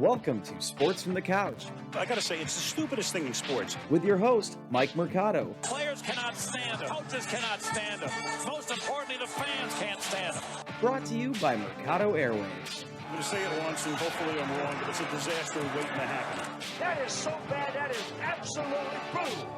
Welcome to Sports from the Couch. I gotta say, it's the stupidest thing in sports. With your host, Mike Mercado. Players cannot stand him. Coaches cannot stand him. Most importantly, the fans can't stand him. Brought to you by Mercado Airwaves. I'm gonna say it once, and hopefully I'm wrong, but it's a disaster waiting to happen. That is so bad, that is absolutely brutal.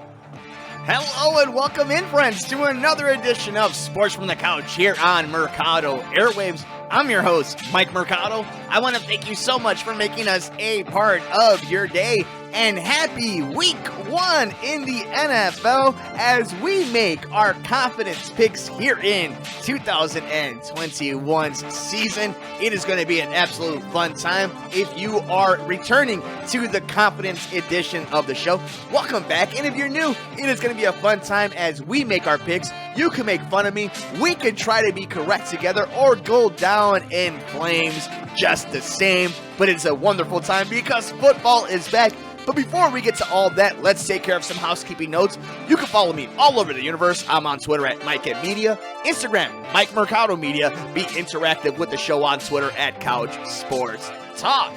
Hello and welcome in, friends, to another edition of Sports from the Couch here on Mercado Airwaves. I'm your host, Mike Mercado. I want to thank you so much for making us a part of your day, and happy week 1 in the NFL as we make our confidence picks here in 2021's season. It is going to be an absolute fun time if you are returning to the confidence edition of the show. Welcome back, and if you're new, it is going to be a fun time as we make our picks. You can make fun of me, we could try to be correct together, or go down in flames just the same, but it's a wonderful time because football is back. But before we get to all that, let's take care of some housekeeping notes. You can follow me all over the universe. I'm on Twitter at MikeMedia, Instagram, Mike Mercado Media. Be interactive with the show on Twitter at Couch Sports Talk.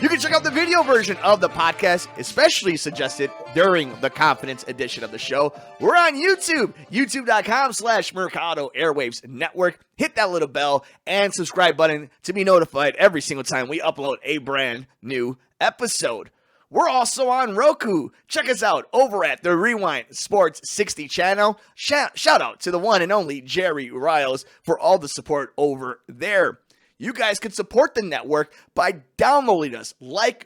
You can check out the video version of the podcast, especially suggested during the Confidence edition of the show. We're on YouTube, youtube.com/Mercado Airwaves Network. Hit that little bell and subscribe button to be notified every single time we upload a brand new episode. We're also on ROKU. Check us out over at the Rewind Sports 60 channel. Shout out to the one and only Jerry Riles for all the support over there. You guys can support the network by downloading us,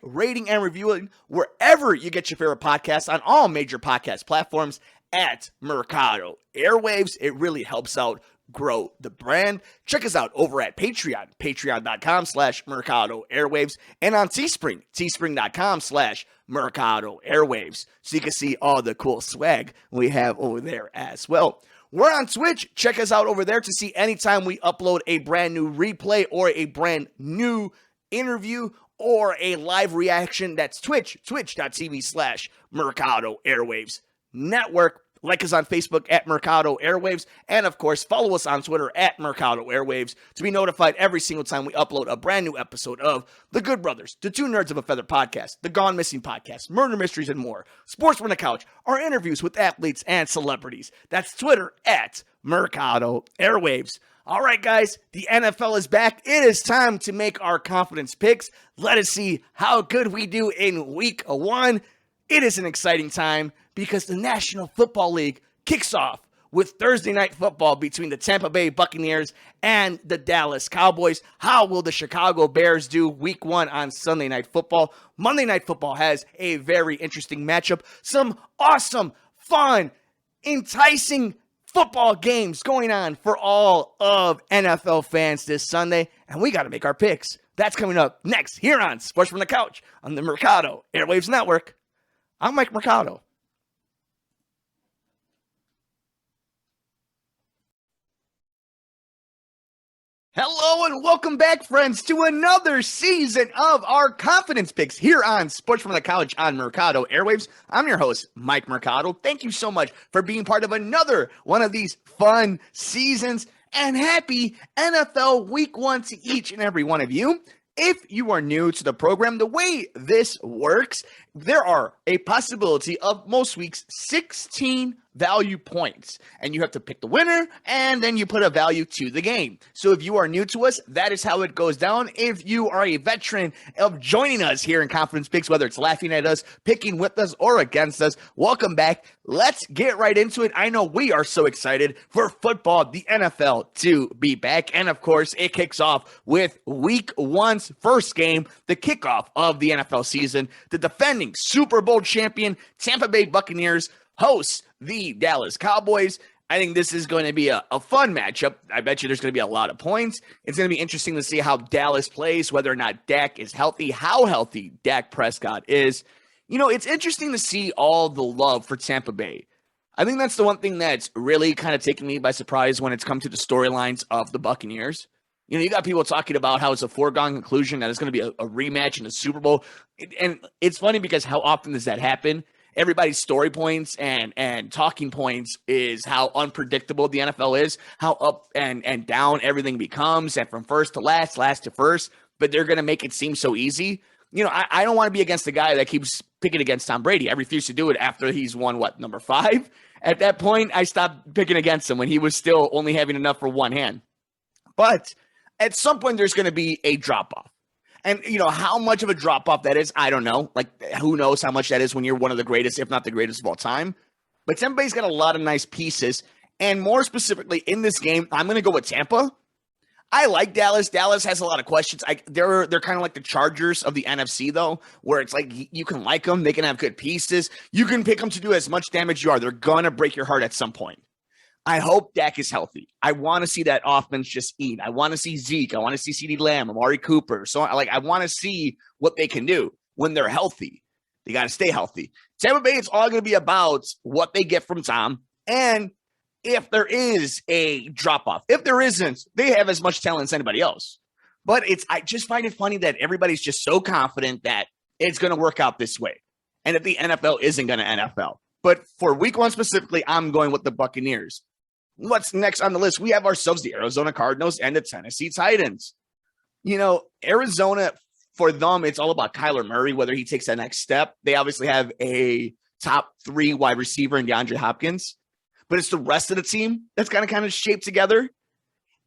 rating, and reviewing wherever you get your favorite podcasts on all major podcast platforms at Mercado Airwaves. It really helps out grow the brand. Check us out over at Patreon, patreon.com/Mercado Airwaves, and on Teespring, teespring.com/Mercado Airwaves. So you can see all the cool swag we have over there as well. We're on Twitch. Check us out over there to see anytime we upload a brand new replay or a brand new interview or a live reaction. That's twitch.tv/Mercado Airwaves Network. Like us on Facebook at Mercado Airwaves, and of course, follow us on Twitter at Mercado Airwaves to be notified every single time we upload a brand new episode of The Good Brothers, the Two Nerds of a Feather podcast, The Gone Missing podcast, Murder Mysteries, and more. Sports from the Couch, our interviews with athletes and celebrities. That's Twitter at Mercado Airwaves. All right, guys, the NFL is back. It is time to make our confidence picks. Let us see how good we do in week 1. It is an exciting time because the National Football League kicks off with Thursday night football between the Tampa Bay Buccaneers and the Dallas Cowboys. How will the Chicago Bears do week 1 on Sunday Night Football? Monday Night Football has a very interesting matchup. Some awesome, fun, enticing football games going on for all of NFL fans this Sunday, and we got to make our picks. That's coming up next here on Sports from the Couch on the Mercado Airwaves Network. I'm Mike Mercado. Hello and welcome back, friends, to another season of our confidence picks here on Sports from the Couch on Mercado Airwaves. I'm your host, Mike Mercado. Thank you so much for being part of another one of these fun seasons, and happy NFL Week 1 to each and every one of you. If you are new to the program, the way this works, there are a possibility of most weeks 16 value points, and you have to pick the winner, and then you put a value to the game. So if you are new to us, that is how it goes down. If you are a veteran of joining us here in Confidence Picks, whether it's laughing at us, picking with us, or against us, welcome back. Let's get right into it. I know we are so excited for football, the NFL, to be back. And of course, it kicks off with week 1's first game, the kickoff of the NFL season. The defending Super Bowl champion Tampa Bay Buccaneers hosts the Dallas Cowboys. I think this is going to be a fun matchup. I bet you there's going to be a lot of points. It's going to be interesting to see how Dallas plays, whether or not Dak is healthy, how healthy Dak Prescott is. You know, it's interesting to see all the love for Tampa Bay. I think that's the one thing that's really kind of taken me by surprise when it's come to the storylines of the Buccaneers. You know, you got people talking about how it's a foregone conclusion that it's going to be a rematch in the Super Bowl. And it's funny because how often does that happen? Everybody's story points and talking points is how unpredictable the NFL is, how up and down everything becomes, and from first to last, last to first. But they're going to make it seem so easy. I don't want to be against the guy that keeps picking against Tom Brady. I refuse to do it after he's won, number 5? At that point, I stopped picking against him when he was still only having enough for one hand. But at some point, there's going to be a drop-off. And, how much of a drop-off that is, I don't know. Who knows how much that is when you're one of the greatest, if not the greatest of all time. But Tampa Bay's got a lot of nice pieces. And more specifically, in this game, I'm going to go with Tampa. I like Dallas. Dallas has a lot of questions. They're kind of like the Chargers of the NFC, though, where it's like you can like them. They can have good pieces. You can pick them to do as much damage you are. They're going to break your heart at some point. I hope Dak is healthy. I want to see that offense just eat. I want to see Zeke. I want to see CeeDee Lamb, Amari Cooper. So I want to see what they can do when they're healthy. They got to stay healthy. Tampa Bay, it's all going to be about what they get from Tom. And if there is a drop-off, if there isn't, they have as much talent as anybody else. But I just find it funny that everybody's just so confident that it's going to work out this way. And that the NFL isn't going to NFL. But for week 1 specifically, I'm going with the Buccaneers. What's next on the list? We have ourselves the Arizona Cardinals and the Tennessee Titans. Arizona, for them, it's all about Kyler Murray, whether he takes that next step. They obviously have a top 3 wide receiver in DeAndre Hopkins, but it's the rest of the team that's kind of shaped together.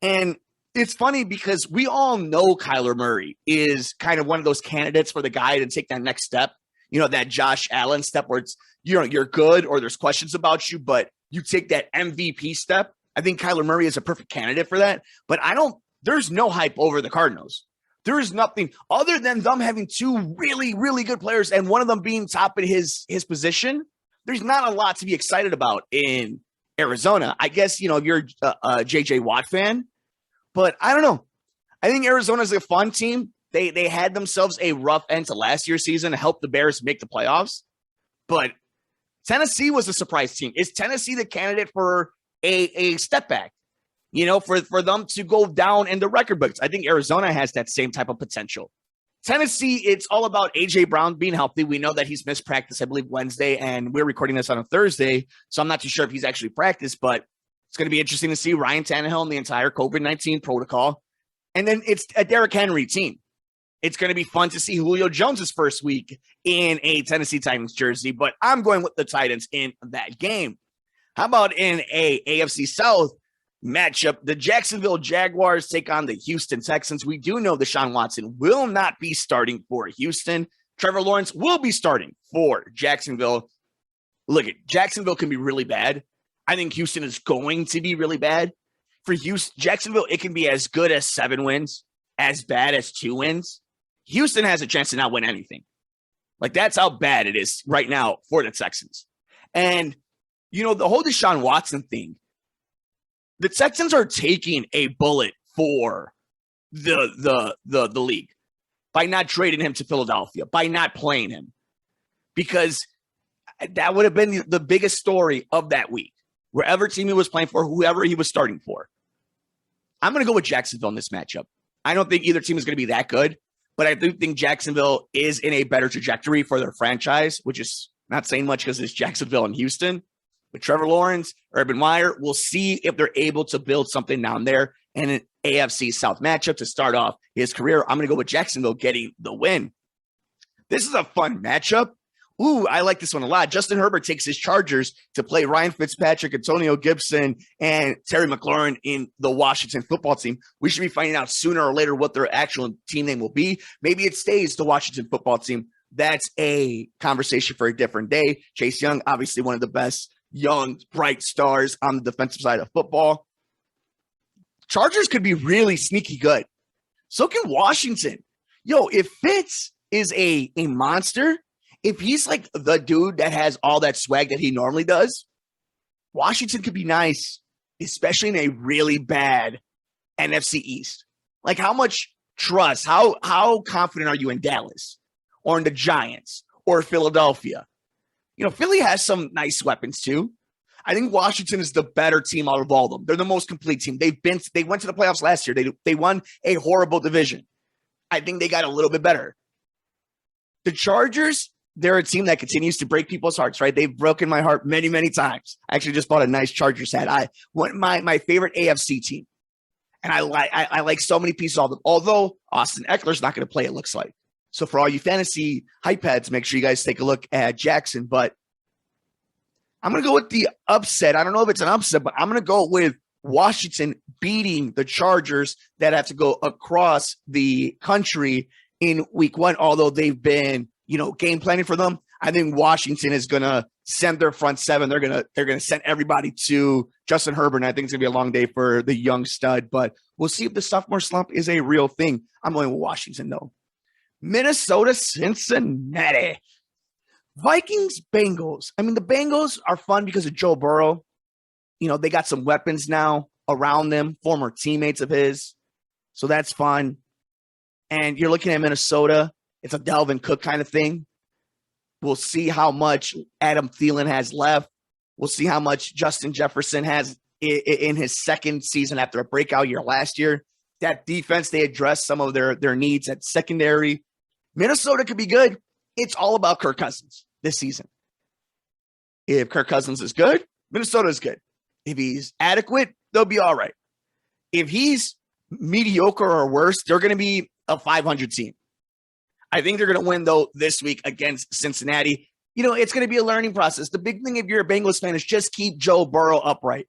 And it's funny because we all know Kyler Murray is kind of one of those candidates for the guy to take that next step. That Josh Allen step where it's, you're good or there's questions about you, but you take that MVP step. I think Kyler Murray is a perfect candidate for that, but there's no hype over the Cardinals. There is nothing other than them having 2 really, really good players and one of them being top in his position. There's not a lot to be excited about in Arizona. I guess, if you're a JJ Watt fan, but I don't know. I think Arizona's a fun team. They had themselves a rough end to last year's season to help the Bears make the playoffs, but Tennessee was a surprise team. Is Tennessee the candidate for a step back? For them to go down in the record books? I think Arizona has that same type of potential. Tennessee, it's all about A.J. Brown being healthy. We know that he's missed practice, I believe, Wednesday, and we're recording this on a Thursday, so I'm not too sure if he's actually practiced, but it's going to be interesting to see Ryan Tannehill and the entire COVID-19 protocol. And then it's a Derrick Henry team. It's going to be fun to see Julio Jones' first week in a Tennessee Titans jersey, but I'm going with the Titans in that game. How about in a AFC South matchup? The Jacksonville Jaguars take on the Houston Texans. We do know Deshaun Watson will not be starting for Houston. Trevor Lawrence will be starting for Jacksonville. Look, Jacksonville can be really bad. I think Houston is going to be really bad. For Jacksonville, it can be as good as 7 wins, as bad as 2 wins. Houston has a chance to not win anything. That's how bad it is right now for the Texans. And, the whole Deshaun Watson thing, the Texans are taking a bullet for the league by not trading him to Philadelphia, by not playing him, because that would have been the biggest story of that week. Wherever team he was playing for, whoever he was starting for. I'm going to go with Jacksonville in this matchup. I don't think either team is going to be that good, but I do think Jacksonville is in a better trajectory for their franchise, which is not saying much because it's Jacksonville and Houston. But Trevor Lawrence, Urban Meyer, we'll see if they're able to build something down there in an AFC South matchup to start off his career. I'm going to go with Jacksonville getting the win. This is a fun matchup. Ooh, I like this one a lot. Justin Herbert takes his Chargers to play Ryan Fitzpatrick, Antonio Gibson, and Terry McLaurin in the Washington football team. We should be finding out sooner or later what their actual team name will be. Maybe it stays the Washington football team. That's a conversation for a different day. Chase Young, obviously one of the best young, bright stars on the defensive side of football. Chargers could be really sneaky good. So can Washington. If Fitz is a monster, if he's like the dude that has all that swag that he normally does, Washington could be nice, especially in a really bad NFC East. How much trust, how confident are you in Dallas or in the Giants or Philadelphia? Philly has some nice weapons too. I think Washington is the better team out of all of them. They're the most complete team. They went to the playoffs last year. They won a horrible division. I think they got a little bit better. The Chargers, they're a team that continues to break people's hearts, right? They've broken my heart many, many times. I actually just bought a nice Chargers hat. I want my favorite AFC team. And I like so many pieces of them. Although Austin Eckler's not going to play, it looks like. So for all you fantasy hype heads, make sure you guys take a look at Jackson. But I'm going to go with the upset. I don't know if it's an upset, but I'm going to go with Washington beating the Chargers that have to go across the country in week 1, although they've been, game planning for them. I think Washington is going to send their front seven. They're going to send everybody to Justin Herbert. And I think it's going to be a long day for the young stud, but we'll see if the sophomore slump is a real thing. I'm going with Washington though. Minnesota, Cincinnati. Vikings, Bengals. I mean, the Bengals are fun because of Joe Burrow. They got some weapons now around them, former teammates of his. So that's fun. And you're looking at Minnesota. It's a Dalvin Cook kind of thing. We'll see how much Adam Thielen has left. We'll see how much Justin Jefferson has in his second season after a breakout year last year. That defense, they addressed some of their needs at secondary. Minnesota could be good. It's all about Kirk Cousins this season. If Kirk Cousins is good, Minnesota is good. If he's adequate, they'll be all right. If he's mediocre or worse, they're going to be a 500 team. I think they're going to win, though, this week against Cincinnati. It's going to be a learning process. The big thing if you're a Bengals fan is just keep Joe Burrow upright.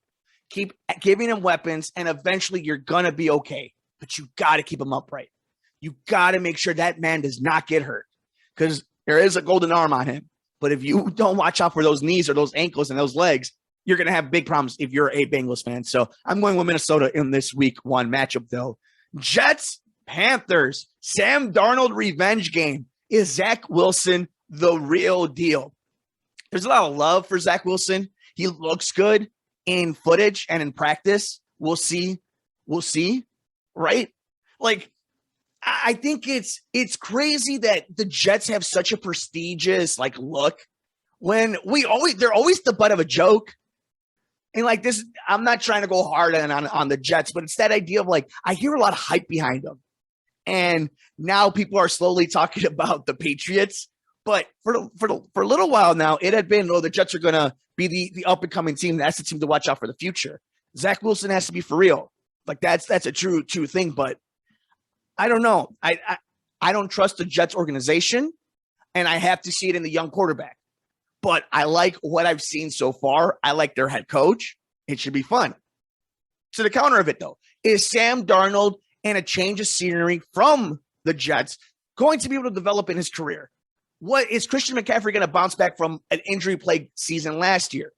Keep giving him weapons, and eventually you're going to be okay. But you got to keep him upright. You got to make sure that man does not get hurt because there is a golden arm on him. But if you don't watch out for those knees or those ankles and those legs, you're going to have big problems if you're a Bengals fan. So I'm going with Minnesota in this week 1 matchup, though. Jets, Panthers, Sam Darnold revenge game. Is Zach Wilson the real deal? There's a lot of love for Zach Wilson. He looks good in footage and in practice. We'll see. Right? Like, I think it's crazy that the Jets have such a prestigious look when they're always the butt of a joke. And this, I'm not trying to go hard on the Jets, but it's that idea of I hear a lot of hype behind them. And now people are slowly talking about the Patriots. But for a little while now, it had been, the Jets are going to be the up and coming team. That's the team to watch out for the future. Zach Wilson has to be for real. That's a true thing. But I don't know. I don't trust the Jets organization, and I have to see it in the young quarterback. But I like what I've seen so far. I like their head coach. It should be fun. So the counter of it, though, is Sam Darnold and a change of scenery from the Jets going to be able to develop in his career? What is Christian McCaffrey going to bounce back from an injury-plagued season last year?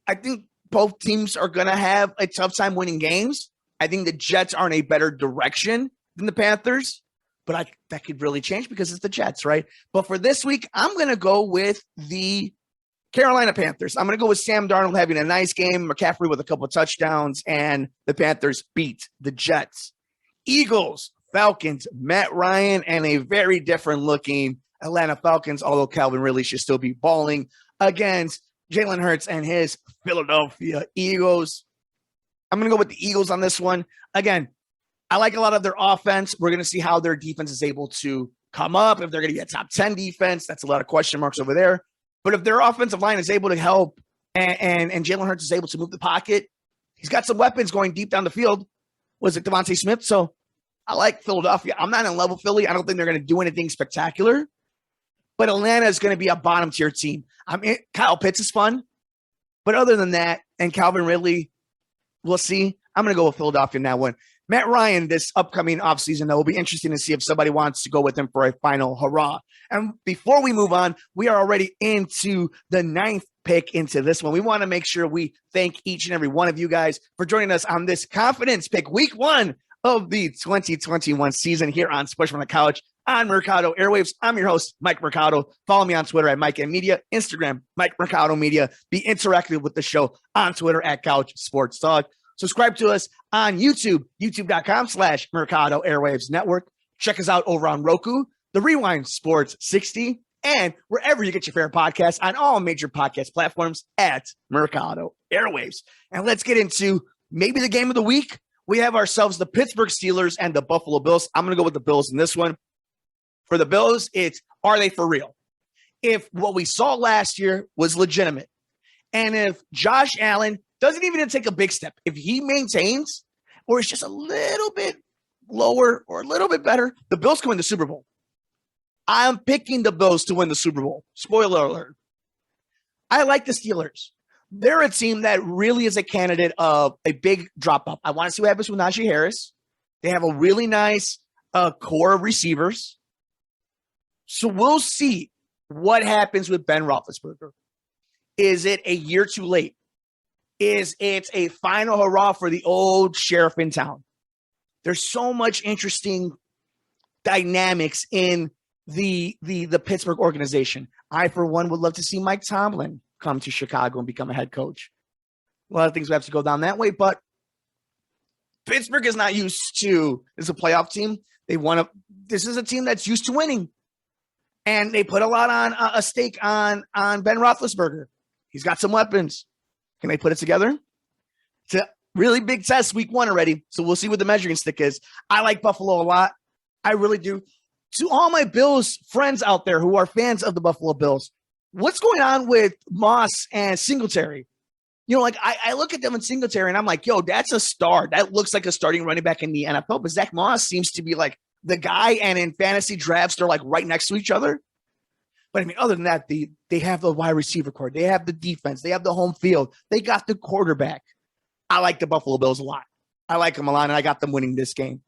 I think both teams are going to have a tough time winning games. I think the Jets are in a better direction than the Panthers, but that could really change because it's the Jets, right? But for this week, I'm going to go with the Carolina Panthers. I'm going to go with Sam Darnold having a nice game, McCaffrey with a couple of touchdowns, and the Panthers beat the Jets. Eagles, Falcons, Matt Ryan, and a very different looking Atlanta Falcons, although Calvin Ridley should still be balling against Jalen Hurts and his Philadelphia Eagles. I'm going to go with the Eagles on this one. Again, I like a lot of their offense. We're going to see how their defense is able to come up. If they're going to be a top 10 defense, that's a lot of question marks over there. But if their offensive line is able to help and Jalen Hurts is able to move the pocket, he's got some weapons going deep down the field. Was it Devontae Smith? So I like Philadelphia. I'm not in love with Philly. I don't think they're going to do anything spectacular. But Atlanta is going to be a bottom tier team. Kyle Pitts is fun. But other than that, and Calvin Ridley, we'll see. I'm going to go with Philadelphia in that one. Matt Ryan, this upcoming offseason, though, will be interesting to see if somebody wants to go with him for a final hurrah. And before we move on, we are already into the 9th pick into this one. We want to make sure we thank each and every one of you guys for joining us on this confidence pick, week 1 of the 2021 season here on Sports from the Couch on Mercado Airwaves. I'm your host, Mike Mercado. Follow me on Twitter at Mike M Media, Instagram, Mike Mercado Media. Be interactive with the show on Twitter at Couch Sports Talk. Subscribe to us on YouTube, youtube.com/Mercado Airwaves Network. Check us out over on ROKU, the Rewind Sports 60, and wherever you get your favorite podcasts on all major podcast platforms at Mercado Airwaves. And let's get into maybe the game of the week. We have ourselves the Pittsburgh Steelers and the Buffalo Bills. I'm going to go with the Bills in this one. For the Bills, it's, are they for real? If what we saw last year was legitimate, and if Josh Allen doesn't even take a big step, if he maintains or it's just a little bit lower or a little bit better, the Bills can win the Super Bowl. I'm picking the Bills to win the Super Bowl. Spoiler alert. I like the Steelers. They're a team that really is a candidate of a big drop-off. I want to see what happens with Najee Harris. They have a really nice core of receivers. So we'll see what happens with Ben Roethlisberger. Is it a year too late? Is it a final hurrah for the old sheriff in town? There's so much interesting dynamics in the Pittsburgh organization. I, for one, would love to see Mike Tomlin come to Chicago and become a head coach. A lot of things would have to go down that way, but Pittsburgh is not used to as a playoff team. This is a team that's used to winning. And they put a lot on a stake on Ben Roethlisberger. He's got some weapons. Can they put it together? It's a really big test week 1 already. So we'll see what the measuring stick is. I like Buffalo a lot. I really do. To all my Bills friends out there who are fans of the Buffalo Bills, what's going on with Moss and Singletary? You know, like I look at them in Singletary and I'm like, yo, that's a star. That looks like a starting running back in the NFL. But Zach Moss seems to be like the guy, and in fantasy drafts, they're like right next to each other. But I mean, other than that, they have the wide receiver core. They have the defense. They have the home field. They got the quarterback. I like the Buffalo Bills a lot. I like them a lot, and I got them winning this game.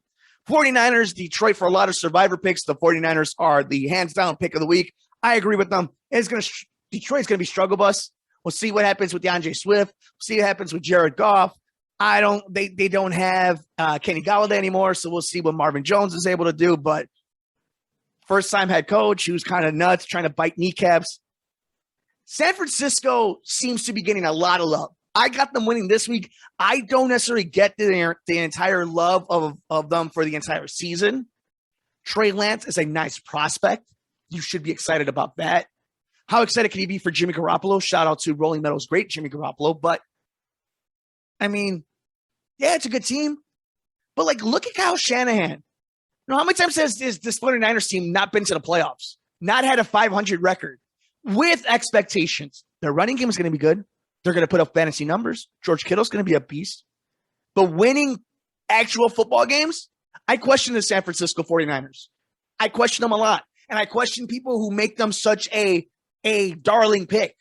49ers, Detroit, for a lot of survivor picks, the 49ers are the hands-down pick of the week. I agree with them. Detroit's going to be struggle bus. We'll see what happens with DeAndre Swift. We'll see what happens with Jared Goff. They don't have Kenny Golladay anymore, so we'll see what Marvin Jones is able to do. But first-time head coach who's kind of nuts, trying to bite kneecaps. San Francisco seems to be getting a lot of love. I got them winning this week. I don't necessarily get the entire love of them for the entire season. Trey Lance is a nice prospect. You should be excited about that. How excited can you be for Jimmy Garoppolo? Shout out to Rolling Meadows' great Jimmy Garoppolo. But, I mean, yeah, it's a good team. But, like, look at Kyle Shanahan. You know, how many times has this 49ers team not been to the playoffs? Not had a 500 record with expectations. Their running game is going to be good. They're going to put up fantasy numbers. George Kittle's going to be a beast. But winning actual football games, I question the San Francisco 49ers. I question them a lot. And I question people who make them such a darling pick.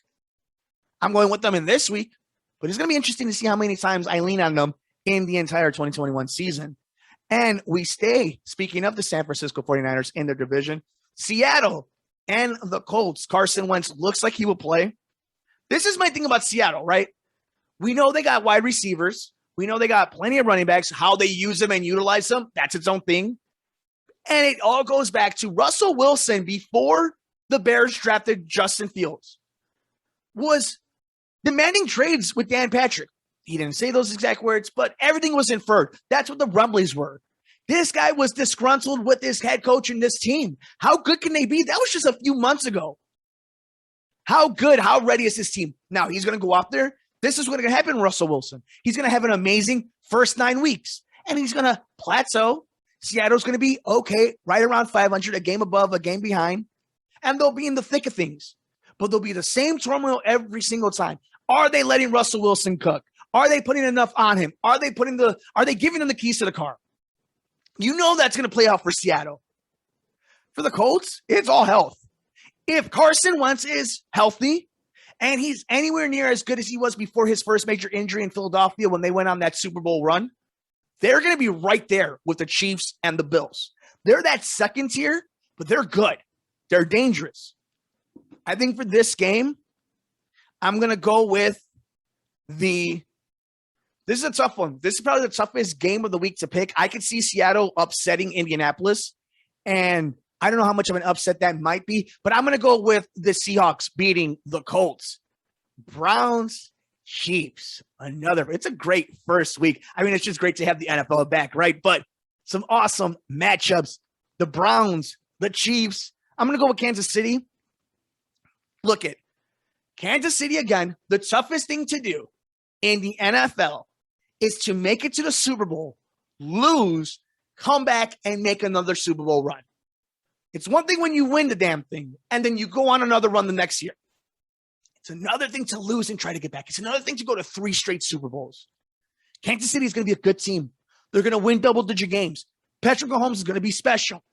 I'm going with them in this week, but it's going to be interesting to see how many times I lean on them in the entire 2021 season. And we stay, speaking of the San Francisco 49ers in their division, Seattle and the Colts. Carson Wentz looks like he will play. This is my thing about Seattle, right? We know they got wide receivers. We know they got plenty of running backs. How they use them and utilize them, that's its own thing. And it all goes back to Russell Wilson before the Bears drafted Justin Fields was demanding trades with Dan Patrick. He didn't say those exact words, but everything was inferred. That's what the rumblings were. This guy was disgruntled with his head coach and this team. How good can they be? That was just a few months ago. How good, how ready is this team? Now, he's going to go out there. This is what's going to happen, Russell Wilson. He's going to have an amazing first 9 weeks, and he's going to plateau. Seattle's going to be okay, right around 500, a game above, a game behind, and they'll be in the thick of things. But there'll be the same turmoil every single time. Are they letting Russell Wilson cook? Are they putting enough on him? Are they giving him the keys to the car? You know that's going to play out for Seattle. For the Colts, it's all health. If Carson Wentz is healthy and he's anywhere near as good as he was before his first major injury in Philadelphia when they went on that Super Bowl run, they're going to be right there with the Chiefs and the Bills. They're that second tier, but they're good. They're dangerous. I think for this game, I'm going to go with this is a tough one. This is probably the toughest game of the week to pick. I could see Seattle upsetting Indianapolis, and I don't know how much of an upset that might be, but I'm going to go with the Seahawks beating the Colts. Browns, Chiefs, it's a great first week. I mean, it's just great to have the NFL back, right? But some awesome matchups. The Browns, the Chiefs. I'm going to go with Kansas City. Look at Kansas City again. The toughest thing to do in the NFL is to make it to the Super Bowl, lose, come back, and make another Super Bowl run. It's one thing when you win the damn thing, and then you go on another run the next year. It's another thing to lose and try to get back. It's another thing to go to 3 straight Super Bowls. Kansas City is going to be a good team. They're going to win double-digit games. Patrick Mahomes is going to be special.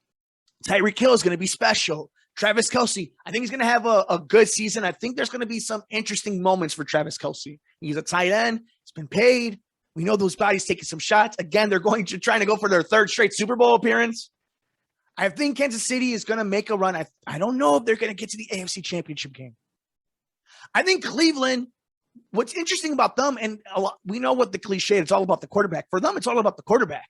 Tyreek Hill is going to be special. Travis Kelce, I think he's going to have a good season. I think there's going to be some interesting moments for Travis Kelce. He's a tight end. He's been paid. We know those bodies taking some shots. Again, they're trying to go for their third straight Super Bowl appearance. I think Kansas City is going to make a run. I don't know if they're going to get to the AFC Championship game. I think Cleveland, what's interesting about them, and we know what the cliche, it's all about the quarterback. For them, it's all about the quarterback.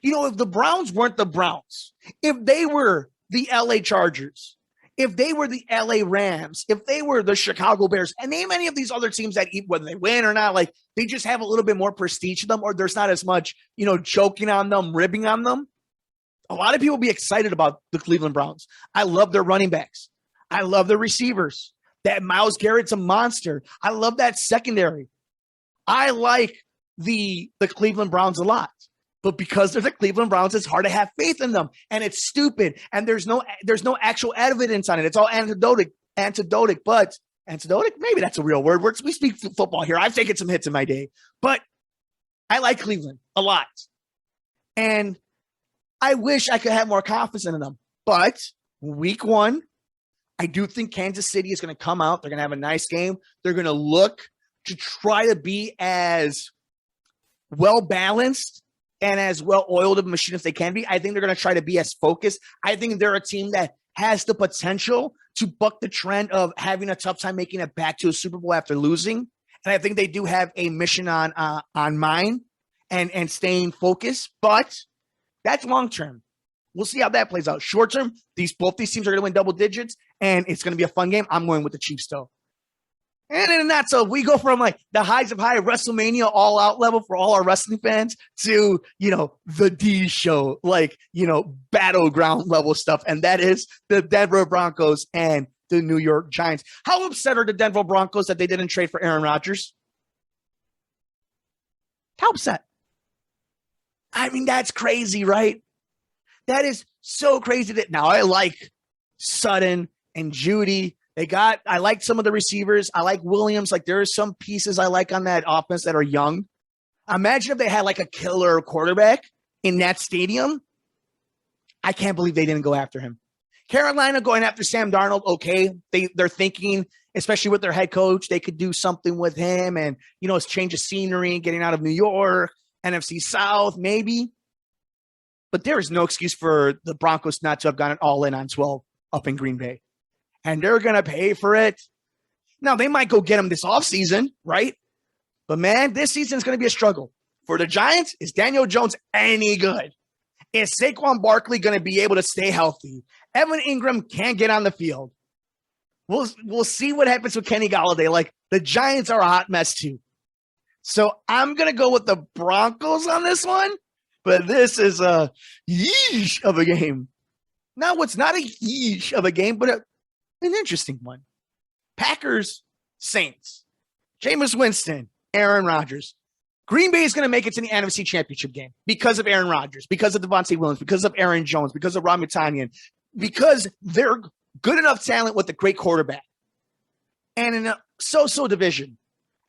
If the Browns weren't the Browns, if they were the LA Chargers, if they were the LA Rams, if they were the Chicago Bears, and name any of these other teams that, whether they win or not, like they just have a little bit more prestige to them, or there's not as much, joking on them, ribbing on them. A lot of people be excited about the Cleveland Browns. I love their running backs. I love their receivers. That Myles Garrett's a monster. I love that secondary. I like the Cleveland Browns a lot. But because they're the Cleveland Browns, it's hard to have faith in them. And it's stupid. And there's no actual evidence on it. It's all anecdotic, but anecdotic, maybe that's a real word. We speak football here. I've taken some hits in my day. But I like Cleveland a lot. And I wish I could have more confidence in them. But week 1, I do think Kansas City is going to come out. They're going to have a nice game. They're going to look to try to be as well-balanced and as well-oiled of a machine as they can be. I think they're going to try to be as focused. I think they're a team that has the potential to buck the trend of having a tough time making it back to a Super Bowl after losing. And I think they do have a mission on mind and staying focused. But that's long-term. We'll see how that plays out. Short-term, both these teams are going to win double digits, and it's going to be a fun game. I'm going with the Chiefs, though. And then that's so we go from like the highs of high WrestleMania all out level for all our wrestling fans to, the D show, battleground level stuff. And that is the Denver Broncos and the New York Giants. How upset are the Denver Broncos that they didn't trade for Aaron Rodgers? How upset? I mean, that's crazy, right? That is so crazy that now I like Sutton and Judy. I like some of the receivers. I like Williams. Like there are some pieces I like on that offense that are young. Imagine if they had like a killer quarterback in that stadium. I can't believe they didn't go after him. Carolina going after Sam Darnold. Okay. They're thinking, especially with their head coach, they could do something with him and, it's change of scenery, getting out of New York, NFC South, maybe. But there is no excuse for the Broncos not to have gone all in on 12 up in Green Bay. And they're going to pay for it. Now, they might go get him this offseason, right? But, man, this season is going to be a struggle. For the Giants, is Daniel Jones any good? Is Saquon Barkley going to be able to stay healthy? Evan Ingram can't get on the field. We'll see what happens with Kenny Golladay. Like, the Giants are a hot mess, too. So, I'm going to go with the Broncos on this one. But this is a yeesh of a game. Now, it's not a yeesh of a game, but an interesting one. Packers, Saints, Jameis Winston, Aaron Rodgers. Green Bay is going to make it to the NFC Championship game because of Aaron Rodgers, because of Devontae Williams, because of Aaron Jones, because of Rob Mutanian, because they're good enough talent with a great quarterback and in a so-so division.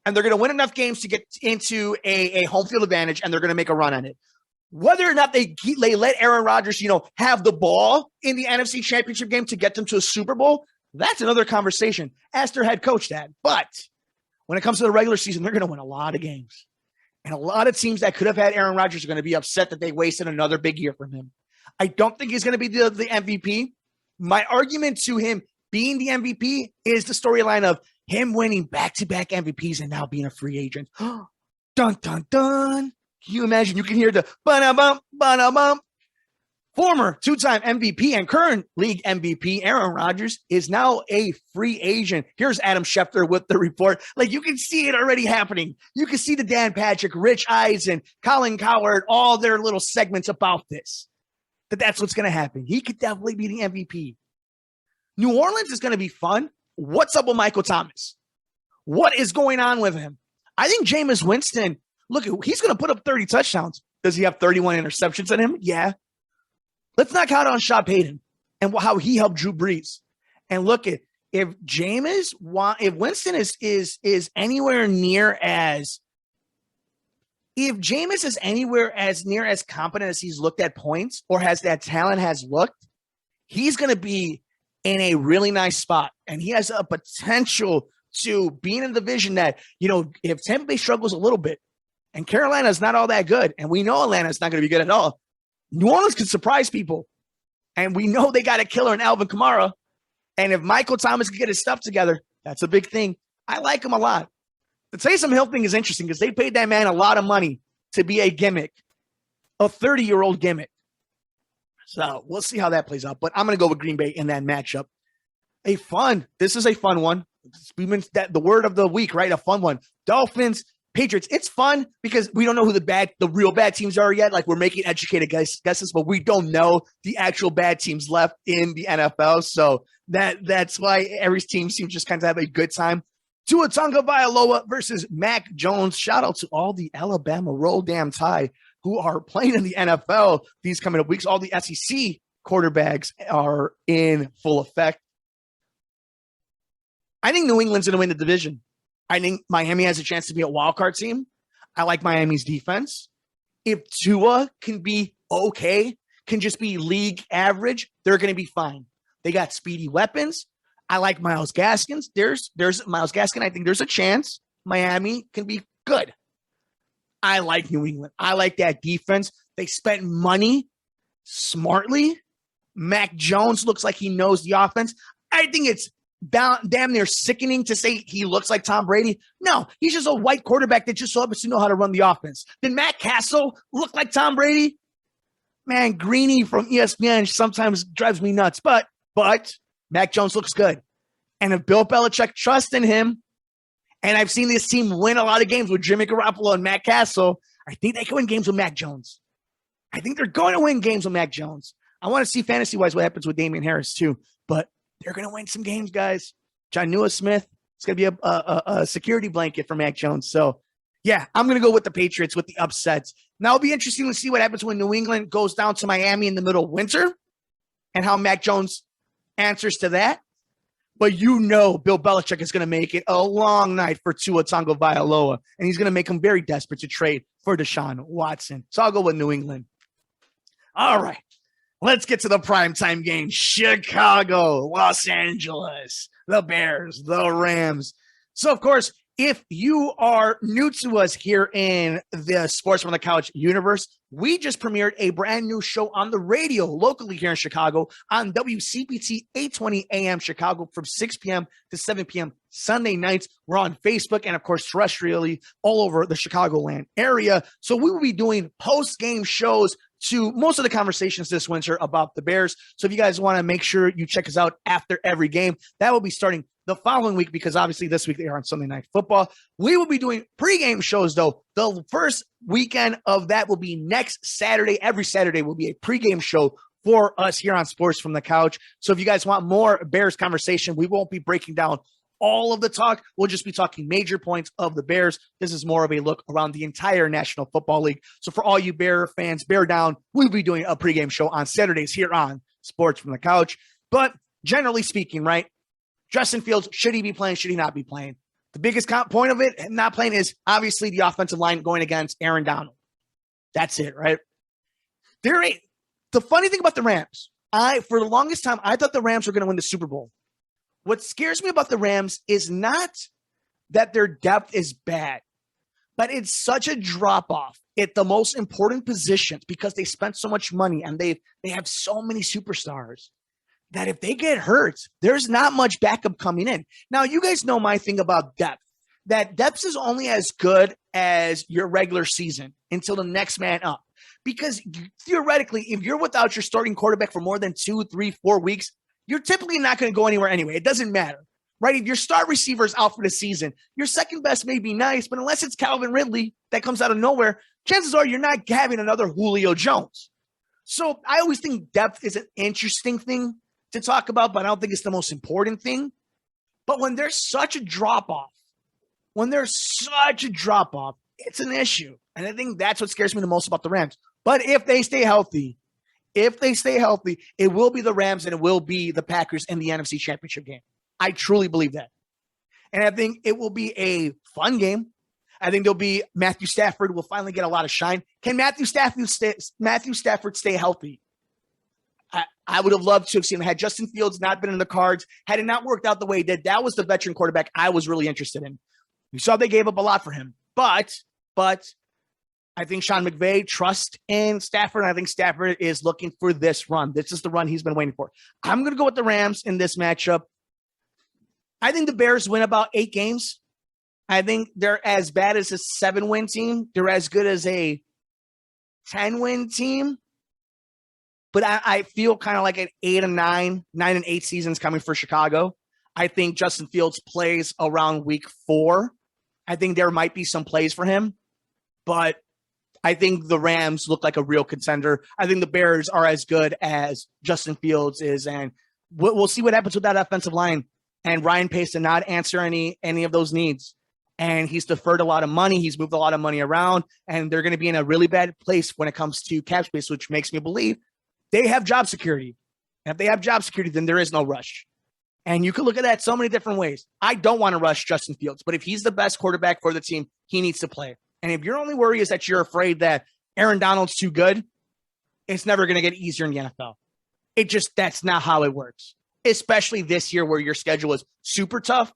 And they're going to win enough games to get into a home field advantage, and they're going to make a run on it. Whether or not they let Aaron Rodgers, have the ball in the NFC Championship game to get them to a Super Bowl, that's another conversation. Ask their head coach that. But when it comes to the regular season, they're going to win a lot of games. And a lot of teams that could have had Aaron Rodgers are going to be upset that they wasted another big year from him. I don't think he's going to be the MVP. My argument to him being the MVP is the storyline of him winning back-to-back MVPs and now being a free agent. Dun, dun, dun. Can you imagine? You can hear the ba-da-bump, ba-da-bump. Former two-time MVP and current league MVP Aaron Rodgers is now a free agent. Here's Adam Schefter with the report. Like, you can see it already happening. You can see the Dan Patrick, Rich Eisen, Colin Cowherd, all their little segments about this. That's what's going to happen. He could definitely be the MVP. New Orleans is going to be fun. What's up with Michael Thomas? What is going on with him? I think Jameis Winston, look, he's going to put up 30 touchdowns. Does he have 31 interceptions in him? Yeah. Let's not count on Sean Payton and how he helped Drew Brees. And look at if Winston is anywhere near as competent as he's looked at points or has that talent has looked, he's going to be in a really nice spot. And he has a potential to be in a division that, if Tampa Bay struggles a little bit and Carolina's not all that good, and we know Atlanta's not going to be good at all, New Orleans could surprise people. And we know they got a killer in Alvin Kamara. And if Michael Thomas can get his stuff together, that's a big thing. I like him a lot. The Taysom Hill thing is interesting because they paid that man a lot of money to be a gimmick, a 30-year-old gimmick. So we'll see how that plays out. But I'm going to go with Green Bay in that matchup. This is a fun one. The word of the week, right? A fun one. Dolphins, Patriots. It's fun because we don't know who the real bad teams are yet. Like, we're making educated guesses, but we don't know the actual bad teams left in the NFL. So that's why every team seems just kind of have a good time. Tua Tagovailoa versus Mac Jones. Shout out to all the Alabama Roll Damn Tide who are playing in the NFL these coming up weeks. All the SEC quarterbacks are in full effect. I think New England's going to win the division. I think Miami has a chance to be a wild card team. I like Miami's defense. If Tua can be okay, can just be league average, they're going to be fine. They got speedy weapons. I like Myles Gaskin. There's Myles Gaskin. I think there's a chance Miami can be good. I like New England. I like that defense. They spent money smartly. Mac Jones looks like he knows the offense. I think it's damn near sickening to say he looks like Tom Brady. No, he's just a white quarterback that just so happens to know how to run the offense. Did Matt Castle look like Tom Brady? Man, Greeny from ESPN sometimes drives me nuts, but Mac Jones looks good. And if Bill Belichick trusts in him, and I've seen this team win a lot of games with Jimmy Garoppolo and Matt Castle, I think they can win games with Mac Jones. I think they're going to win games with Mac Jones. I want to see fantasy-wise what happens with Damian Harris too, but they're going to win some games, guys. John Smith, it's going to be a security blanket for Mac Jones. So, yeah, I'm going to go with the Patriots with the upsets. Now, it'll be interesting to see what happens when New England goes down to Miami in the middle of winter and how Mac Jones answers to that. But Bill Belichick is going to make it a long night for Tua Tagovailoa, and he's going to make him very desperate to trade for Deshaun Watson. So I'll go with New England. All right. Let's get to the primetime game. Chicago, Los Angeles, the Bears, the Rams. So, of course, if you are new to us here in the Sports from the Couch universe, we just premiered a brand new show on the radio locally here in Chicago on WCPT 820 AM Chicago from 6 p.m. to 7 p.m. Sunday nights. We're on Facebook and, of course, terrestrially all over the Chicagoland area. So we will be doing post-game shows to most of the conversations this winter about the Bears. So if you guys want to make sure you check us out after every game, that will be starting the following week because obviously this week they are on Sunday Night Football. We will be doing pregame shows, though. The first weekend of that will be next Saturday. Every Saturday will be a pregame show for us here on Sports from the Couch. So if you guys want more Bears conversation, we won't be breaking down all of the talk. We'll just be talking major points of the Bears. This is more of a look around the entire National Football League. So for all you Bear fans, bear down. We'll be doing a pregame show on Saturdays here on Sports from the Couch. But generally speaking, right, Justin Fields, should he be playing? Should he not be playing? The biggest point of it not playing is obviously the offensive line going against Aaron Donald. That's it, right? The funny thing about the Rams, for the longest time, I thought the Rams were going to win the Super Bowl. What scares me about the Rams is not that their depth is bad, but it's such a drop-off at the most important positions because they spent so much money and they have so many superstars that if they get hurt, there's not much backup coming in. Now, you guys know my thing about depth, that depth is only as good as your regular season until the next man up. Because theoretically, if you're without your starting quarterback for more than 2, 3, 4 weeks, you're typically not going to go anywhere anyway. It doesn't matter, right? If your star receiver is out for the season, your second best may be nice, but unless it's Calvin Ridley that comes out of nowhere, chances are you're not having another Julio Jones. So I always think depth is an interesting thing to talk about, but I don't think it's the most important thing. But when there's such a drop-off, it's an issue. And I think that's what scares me the most about the Rams. But if they stay healthy, it will be the Rams and it will be the Packers in the NFC Championship game. I truly believe that. And I think it will be a fun game. I think Matthew Stafford will finally get a lot of shine. Can Matthew Stafford stay healthy? I would have loved to have seen him. Had Justin Fields not been in the cards, had it not worked out the way it did, that was the veteran quarterback I was really interested in. You saw they gave up a lot for him. But I think Sean McVay trusts in Stafford, and I think Stafford is looking for this run. This is the run he's been waiting for. I'm going to go with the Rams in this matchup. I think the Bears win about 8 games. I think they're as bad as a 7-win team. They're as good as a 10-win team. But I feel kind of like an 8-9, 9-8 seasons coming for Chicago. I think Justin Fields plays around week 4. I think there might be some plays for him. But I think the Rams look like a real contender. I think the Bears are as good as Justin Fields is. And we'll see what happens with that offensive line. And Ryan Pace did not answer any of those needs. And he's deferred a lot of money. He's moved a lot of money around. And they're going to be in a really bad place when it comes to cap space, which makes me believe they have job security. And if they have job security, then there is no rush. And you can look at that so many different ways. I don't want to rush Justin Fields, but if he's the best quarterback for the team, he needs to play. And if your only worry is that you're afraid that Aaron Donald's too good, it's never going to get easier in the NFL. That's not how it works. Especially this year where your schedule is super tough.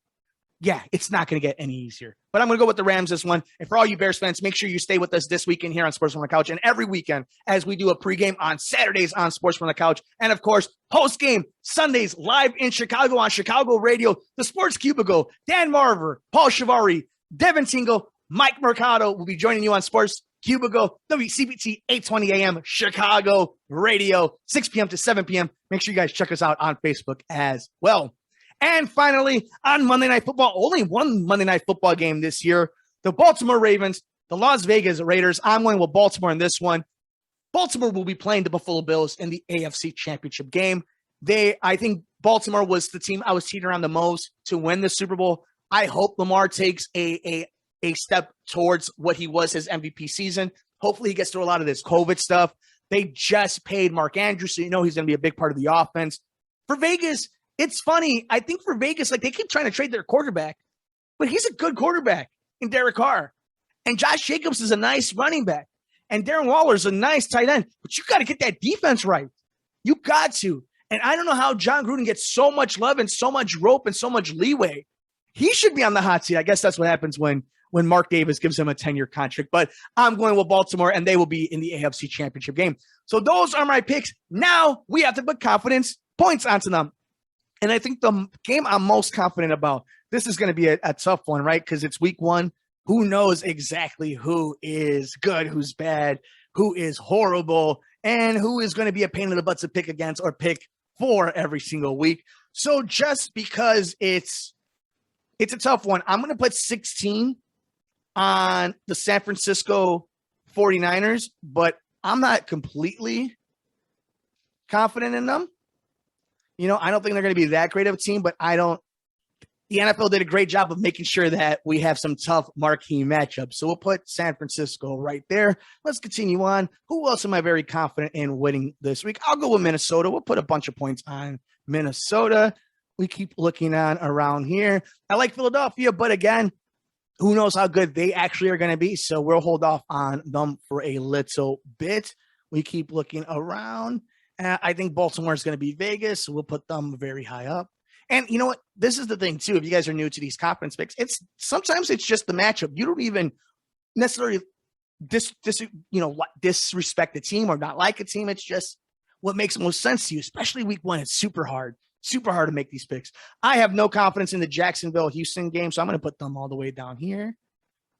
Yeah, it's not going to get any easier. But I'm going to go with the Rams this one. And for all you Bears fans, make sure you stay with us this weekend here on Sports from the Couch and every weekend as we do a pregame on Saturdays on Sports from the Couch. And, of course, postgame Sundays live in Chicago on Chicago Radio, the Sports Cubicle, Dan Marver, Paul Shivari, Devin Tingle, Mike Mercado will be joining you on Sports Cubicle, WCBT 820 AM, Chicago Radio, 6 p.m. to 7 p.m. Make sure you guys check us out on Facebook as well. And finally, on Monday Night Football, only one Monday Night Football game this year, the Baltimore Ravens, the Las Vegas Raiders. I'm going with Baltimore in this one. Baltimore will be playing the Buffalo Bills in the AFC Championship game. I think Baltimore was the team I was teetering on the most to win the Super Bowl. I hope Lamar takes a step towards what he was his MVP season. Hopefully he gets through a lot of this COVID stuff. They just paid Mark Andrews, so he's going to be a big part of the offense. For Vegas, it's funny. I think for Vegas, they keep trying to trade their quarterback, but he's a good quarterback in Derek Carr. And Josh Jacobs is a nice running back. And Darren Waller is a nice tight end. But you got to get that defense right. You got to. And I don't know how John Gruden gets so much love and so much rope and so much leeway. He should be on the hot seat. I guess that's what happens when Mark Davis gives him a 10-year contract. But I'm going with Baltimore, and they will be in the AFC Championship game. So those are my picks. Now we have to put confidence points onto them. And I think the game I'm most confident about, this is going to be a tough one, right? Because it's week 1. Who knows exactly who is good, who's bad, who is horrible, and who is going to be a pain in the butt to pick against or pick for every single week. So just because it's a tough one, I'm going to put 16 on the San Francisco 49ers, but I'm not completely confident in them. I don't think they're going to be that great of a team, but the NFL did a great job of making sure that we have some tough marquee matchups. So we'll put San Francisco right there. Let's continue on. Who else am I very confident in winning this week? I'll go with Minnesota. We'll put a bunch of points on Minnesota. We keep looking on around here. I like Philadelphia, but again, who knows how good they actually are going to be. So we'll hold off on them for a little bit. We keep looking around. I think Baltimore is going to be Vegas. So we'll put them very high up. And you know what? This is the thing, too. If you guys are new to these confidence picks, sometimes it's just the matchup. You don't even necessarily disrespect the team or not like a team. It's just what makes most sense to you, especially week 1. It's super hard to make these picks. I have no confidence in the Jacksonville-Houston game, so I'm going to put them all the way down here.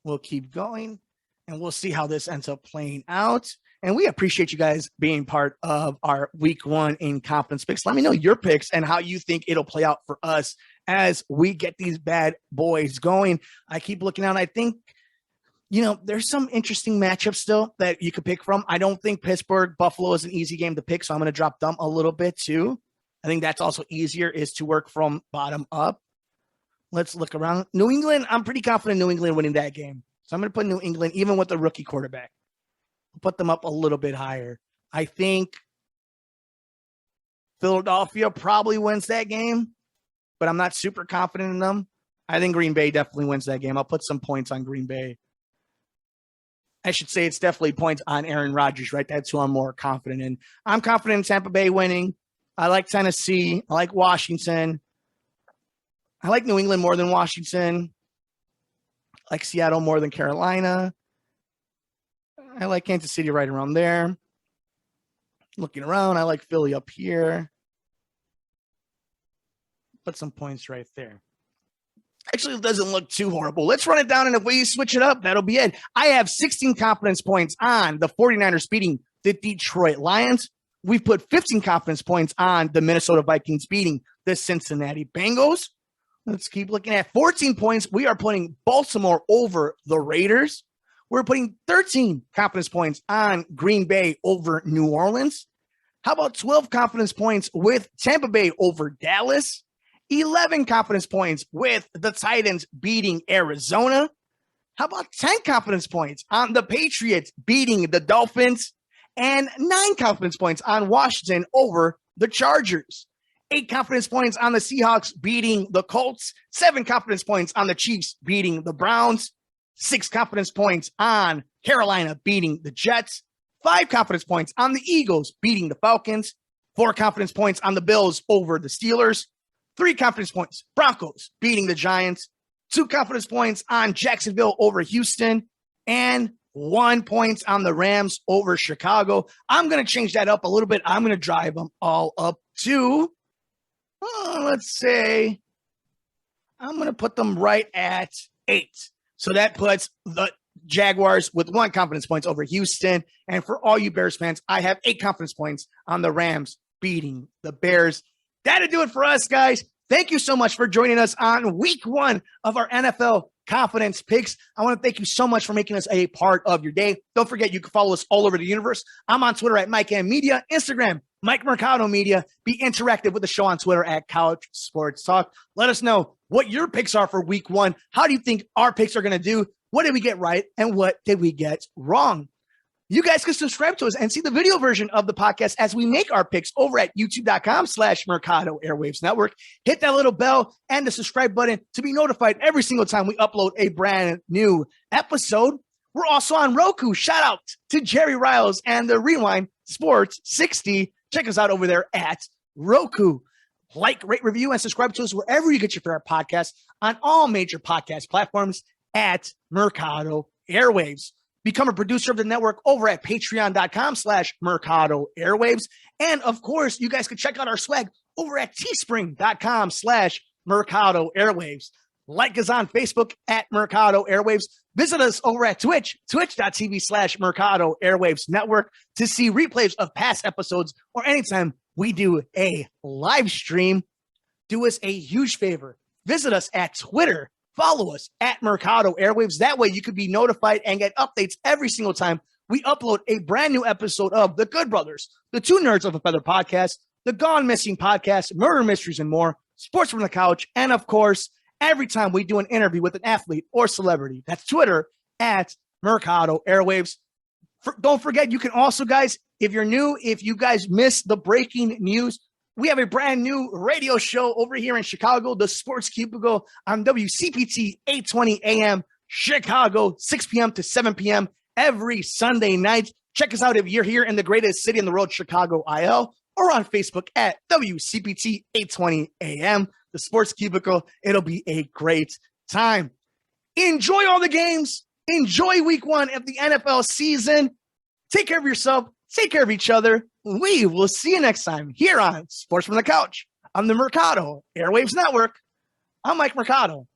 We'll keep going, and we'll see how this ends up playing out. And we appreciate you guys being part of our week 1 in confidence picks. Let me know your picks and how you think it'll play out for us as we get these bad boys going. I keep looking out. I think, there's some interesting matchups still that you could pick from. I don't think Pittsburgh-Buffalo is an easy game to pick, so I'm going to drop them a little bit too. I think that's also easier is to work from bottom up. Let's look around. New England, I'm pretty confident New England winning that game. So I'm going to put New England, even with a rookie quarterback. Put them up a little bit higher. I think Philadelphia probably wins that game, but I'm not super confident in them. I think Green Bay definitely wins that game. I'll put some points on Green Bay. I should say it's definitely points on Aaron Rodgers, right? That's who I'm more confident in. I'm confident in Tampa Bay winning. I like Tennessee. I like Washington. I like New England more than Washington. I like Seattle more than Carolina. I like Kansas City right around there. Looking around, I like Philly up here. Put some points right there. Actually, it doesn't look too horrible. Let's run it down, and if we switch it up, that'll be it. I have 16 confidence points on the 49ers beating the Detroit Lions. We've put 15 confidence points on the Minnesota Vikings beating the Cincinnati Bengals. Let's keep looking at 14 points. We are putting Baltimore over the Raiders. We're putting 13 confidence points on Green Bay over New Orleans. How about 12 confidence points with Tampa Bay over Dallas? 11 confidence points with the Titans beating Arizona. How about 10 confidence points on the Patriots beating the Dolphins? And 9 confidence points on Washington over the Chargers. 8 confidence points on the Seahawks beating the Colts. 7 confidence points on the Chiefs beating the Browns. 6 confidence points on Carolina beating the Jets. 5 confidence points on the Eagles beating the Falcons. 4 confidence points on the Bills over the Steelers. 3 confidence points, Broncos beating the Giants. 2 confidence points on Jacksonville over Houston. And 1 point on the Rams over Chicago. I'm going to change that up a little bit. I'm going to drive them all up to, let's say, I'm going to put them right at 8. So that puts the Jaguars with 1 confidence points over Houston. And for all you Bears fans, I have 8 confidence points on the Rams beating the Bears. That'll do it for us, guys. Thank you so much for joining us on week 1 of our NFL Confidence Picks. I want to thank you so much for making us a part of your day. Don't forget, you can follow us all over the universe. I'm on Twitter at Mike M Media, Instagram, Mike Mercado Media. Be interactive with the show on Twitter at Couch Sports Talk. Let us know what your picks are for week 1. How do you think our picks are going to do? What did we get right? And what did we get wrong? You guys can subscribe to us and see the video version of the podcast as we make our picks over at youtube.com/Mercado Airwaves Network. Hit that little bell and the subscribe button to be notified every single time we upload a brand new episode. We're also on Roku. Shout out to Jerry Riles and the Rewind Sports 60. Check us out over there at Roku. Like, rate, review, and subscribe to us wherever you get your favorite podcasts on all major podcast platforms at Mercado Airwaves. Become a producer of the network over at patreon.com/Mercado Airwaves. And of course, you guys can check out our swag over at teespring.com/Mercado Airwaves. Like us on Facebook at Mercado Airwaves. Visit us over at Twitch, twitch.tv/Mercado Airwaves Network to see replays of past episodes or anytime we do a live stream. Do us a huge favor. Visit us at Twitter. Follow us at Mercado Airwaves. That way you could be notified and get updates every single time we upload a brand new episode of The Good Brothers, the 2 Nerds of a Feather podcast, the Gone Missing podcast, Murder Mysteries and more, Sports from the Couch, and of course, every time we do an interview with an athlete or celebrity. That's Twitter at Mercado Airwaves. Don't forget, you can also, guys, if you're new, if you guys missed the breaking news, we have a brand new radio show over here in Chicago, the Sports Cubicle on WCPT 820 AM Chicago, 6 p.m. to 7 p.m. every Sunday night. Check us out if you're here in the greatest city in the world, Chicago, IL, or on Facebook at WCPT 820 AM, the Sports Cubicle. It'll be a great time. Enjoy all the games. Enjoy week 1 of the NFL season. Take care of yourself. Take care of each other. We will see you next time here on Sports from the Couch on the Mercado Airwaves Network. I'm Mike Mercado.